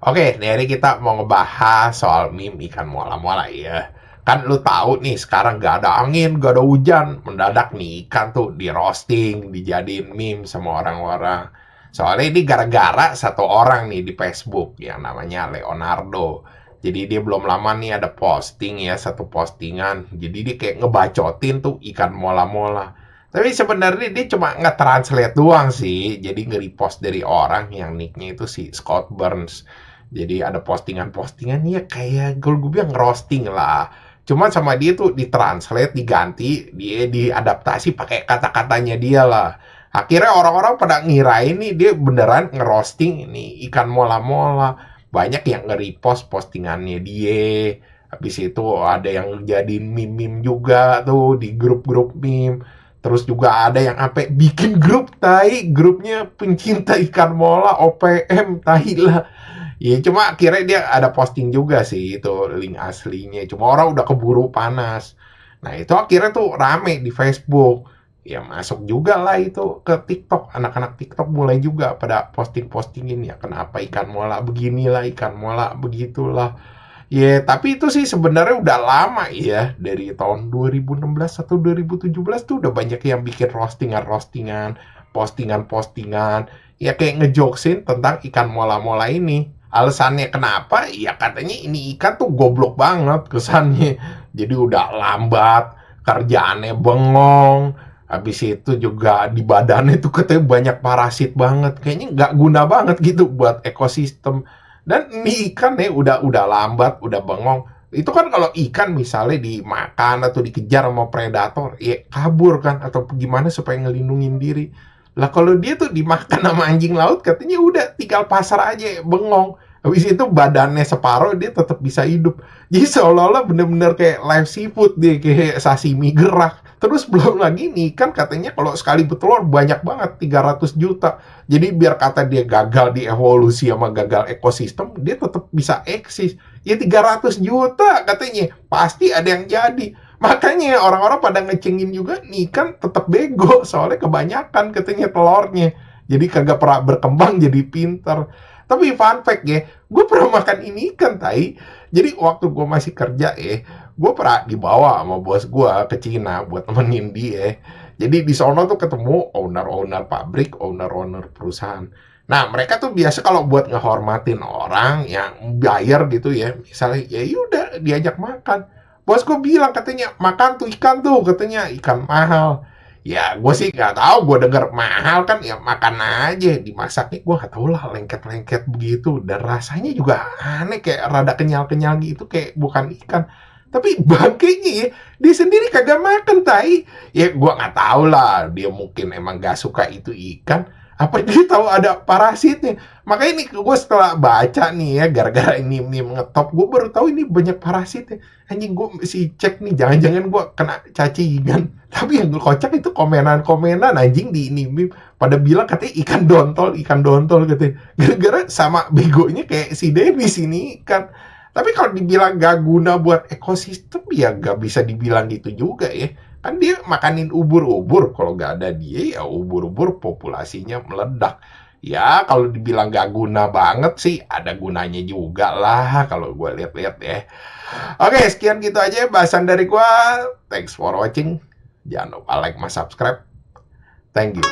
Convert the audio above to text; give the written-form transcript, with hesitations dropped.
Oke, dari kita mau ngebahas soal meme ikan mola-mola ya. Kan lu tahu nih sekarang gak ada angin, gak ada hujan, mendadak nih ikan tuh di roasting, dijadiin meme sama orang-orang. Soalnya ini gara-gara satu orang nih di Facebook yang namanya Leonardo. Jadi dia belum lama nih ada posting ya, satu postingan. Jadi dia kayak ngebacotin tuh ikan mola-mola. Tapi sebenarnya dia cuma nge-translate doang sih. Jadi nge-repost dari orang yang nicknya itu si Scott Burns. Jadi ada postingan-postingan ya kayak gue bilang roasting lah. Cuma sama dia tuh ditranslate, diganti, dia diadaptasi pakai kata-katanya dia lah. Akhirnya orang-orang pada ngirain nih dia beneran ngerosting ini ikan mola-mola. Banyak yang nge-repost postingannya dia. Habis itu ada yang jadiin meme-meme juga tuh di grup-grup meme. Terus juga ada yang sampai bikin grup grupnya pencinta ikan mola OPM tai lah. Iya, cuma akhirnya dia ada posting juga sih itu link aslinya. Cuma orang udah keburu panas. Nah, itu akhirnya tuh rame di Facebook. Ya masuk juga lah itu ke TikTok. Anak-anak TikTok mulai juga pada posting-postingin ya kenapa ikan mola beginilah, ikan mola begitulah. Ya, tapi itu sih sebenarnya udah lama ya. Dari tahun 2016 atau 2017 tuh udah banyak yang bikin roastingan-roastingan, postingan-postingan. Ya kayak ngejoksin tentang ikan mola-mola ini. Alasannya kenapa? Ya katanya ini ikan tuh goblok banget kesannya. Jadi udah lambat, kerjaannya bengong. Habis itu juga di badannya tuh katanya banyak parasit banget. Kayaknya nggak guna banget gitu buat ekosistem. Dan ini ikan ya udah lambat, udah bengong. Itu kan kalau ikan misalnya dimakan atau dikejar sama predator, ya kabur kan atau gimana supaya ngelindungin diri. Lah kalau dia tuh dimakan sama anjing laut katanya udah tinggal pasar aja bengong. Habis itu badannya separuh dia tetap bisa hidup. Jadi seolah-olah bener-bener kayak live seafood dia kayak sashimi gerak. Terus belum lagi nih kan katanya kalau sekali bertelur banyak banget 300 juta. Jadi biar kata dia gagal di evolusi sama gagal ekosistem, dia tetap bisa eksis. Ya 300 juta katanya. Pasti ada yang jadi. Makanya orang-orang pada ngecengin juga nih kan tetap bego soalnya kebanyakan katanya telurnya. Jadi kagak pernah berkembang jadi pinter. Tapi fun fact ya, gue pernah makan ini ikan tai. Jadi waktu gue masih kerja gue pernah dibawa sama bos gue ke Cina buat nemenin dia. Jadi di sono tuh ketemu owner-owner pabrik, owner-owner perusahaan. Nah, mereka tuh biasa kalau buat ngehormatin orang yang bayar gitu ya, misalnya ya udah diajak makan. Bos gue bilang katanya makan tuh ikan tuh katanya ikan mahal. Ya gue sih nggak tahu, gue denger mahal kan ya makan aja dimasaknya gue nggak tahu lah lengket-lengket begitu dan rasanya juga aneh kayak rada kenyal-kenyal gitu kayak bukan ikan. Tapi bangkainya ya, dia sendiri kagak makan tai. Ya gue nggak tahu lah dia mungkin emang gak suka itu ikan apa dia tahu ada parasitnya. Makanya nih gue setelah baca nih ya gara-gara ini ngetop gue baru tahu ini banyak parasitnya. Anjing gue mesti cek nih jangan-jangan gue kena cacingan. Tapi yang kocak itu komenan-komenan anjing di ini meme pada bilang katanya ikan dontol katanya. Gara-gara sama begonya kayak si Dennis ini kan. Tapi kalau dibilang gak guna buat ekosistem ya gak bisa dibilang gitu juga ya. Kan dia makanin ubur-ubur, kalau gak ada dia ya ubur-ubur populasinya meledak. Ya kalau dibilang gak guna banget sih ada gunanya juga lah kalau gue lihat-lihat ya. Oke, sekian gitu aja bahasan dari gue. Thanks for watching. Jangan lupa like, subscribe. Thank you.